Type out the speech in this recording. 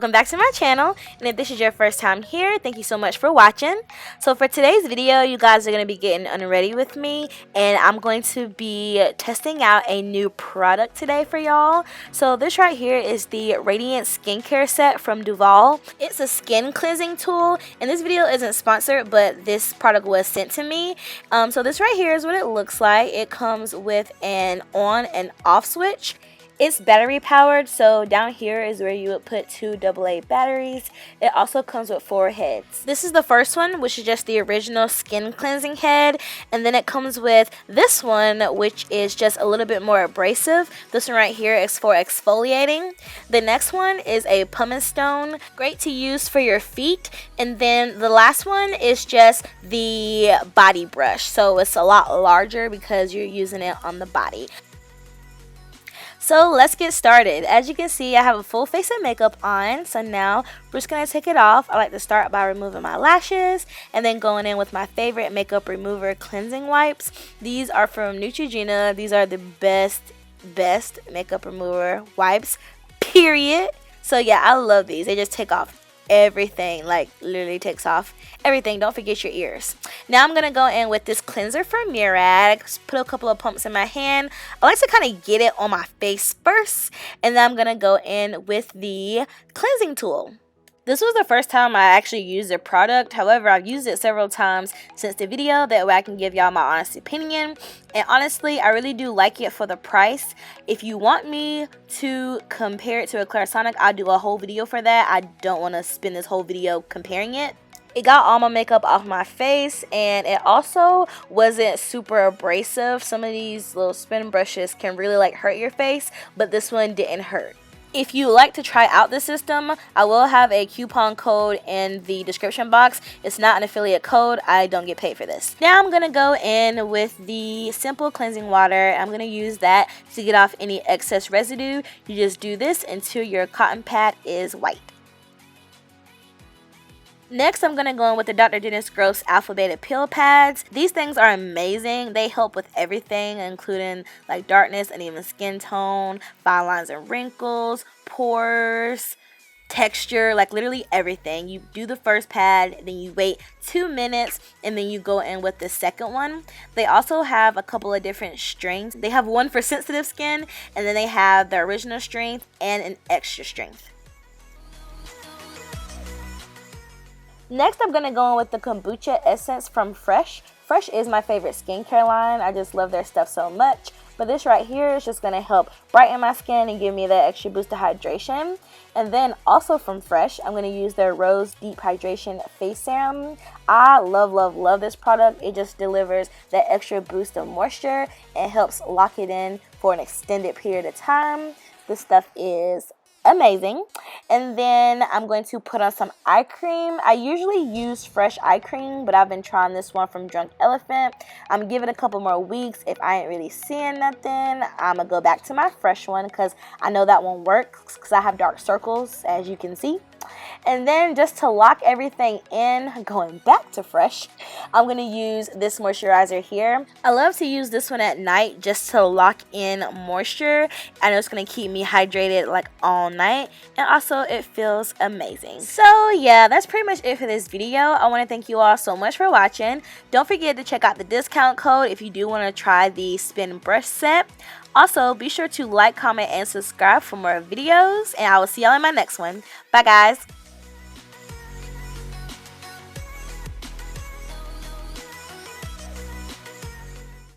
welcome back to my channel, and if this is your first time here, thank you so much for watching. So for today's video, you guys are going to be getting Unready with me, and I'm going to be testing out a new product today for y'all. So this right here is the Radiance skincare set from Duvolle. It's a skin cleansing tool, and this video isn't sponsored, but this product was sent to me. So this right here is what it looks like. It comes with an on and off switch. It's battery powered, so down here is where you would put two AA batteries. It also comes with 4 heads. This is the first one, which is just the original skin cleansing head, and then it comes with this one, which is just a little bit more abrasive. This one right here is for exfoliating. The next one is a pumice stone, great to use for your feet, and then the last one is just the body brush, so it's a lot larger because you're using it on the body. So let's get started. As you can see, I have a full face of makeup on, so now we're just going to take it off. I like to start by removing my lashes and then going in with my favorite makeup remover cleansing wipes. These are from Neutrogena. These are the best makeup remover wipes, period. So yeah, I love these. They just take off everything, like literally takes off everything. Don't forget your ears. Now I'm gonna go in with this cleanser from Murad. Just put a couple of pumps in my hand. I like to kind of get it on my face first, and then I'm gonna go in with the cleansing tool. This was the first time I actually used the product. However, I've used it several times since the video. That way I can give y'all my honest opinion. And honestly, I really do like it for the price. If you want me to compare it to a Clarisonic, I'll do a whole video for that. I don't want to spend this whole video comparing it. It got all my makeup off my face, and it also wasn't super abrasive. Some of these little spin brushes can really like hurt your face, but this one didn't hurt. If you like to try out the system, I will have a coupon code in the description box. It's not an affiliate code. I don't get paid for this. Now I'm going to go in with the simple cleansing water. I'm going to use that to get off any excess residue. You just do this until your cotton pad is white. Next, I'm going to go in with the Dr. Dennis Gross Alpha Beta Peel Pads. These things are amazing. They help with everything, including like darkness and even skin tone, fine lines and wrinkles, pores, texture, like literally everything. You do the first pad, then you wait 2 minutes, and then you go in with the second one. They also have a couple of different strengths. They have one for sensitive skin, and then they have the original strength and an extra strength. Next, I'm going to go in with the kombucha essence from Fresh. Fresh is my favorite skincare line. I just love their stuff so much. But this right here is just going to help brighten my skin and give me that extra boost of hydration. And then also from Fresh, I'm going to use their Rose Deep Hydration Face Serum. I love this product. It just delivers that extra boost of moisture and helps lock it in for an extended period of time. This stuff is amazing. And then I'm going to put on some eye cream. I usually use Fresh eye cream, but I've been trying this one from Drunk Elephant. I'm giving it a couple more weeks. If I ain't really seeing nothing, I'm gonna go back to my Fresh one because I know that one works because I have dark circles, as you can see. And then just to lock everything in, going back to Fresh, I'm going to use this moisturizer here. I love to use this one at night just to lock in moisture. I know it's going to keep me hydrated like all night, and also it feels amazing. So yeah, that's pretty much it for this video. I want to thank you all so much for watching. Don't forget to check out the discount code if you do want to try the spin brush set. Also, be sure to like, comment, and subscribe for more videos, and I will see y'all in my next one. Bye guys.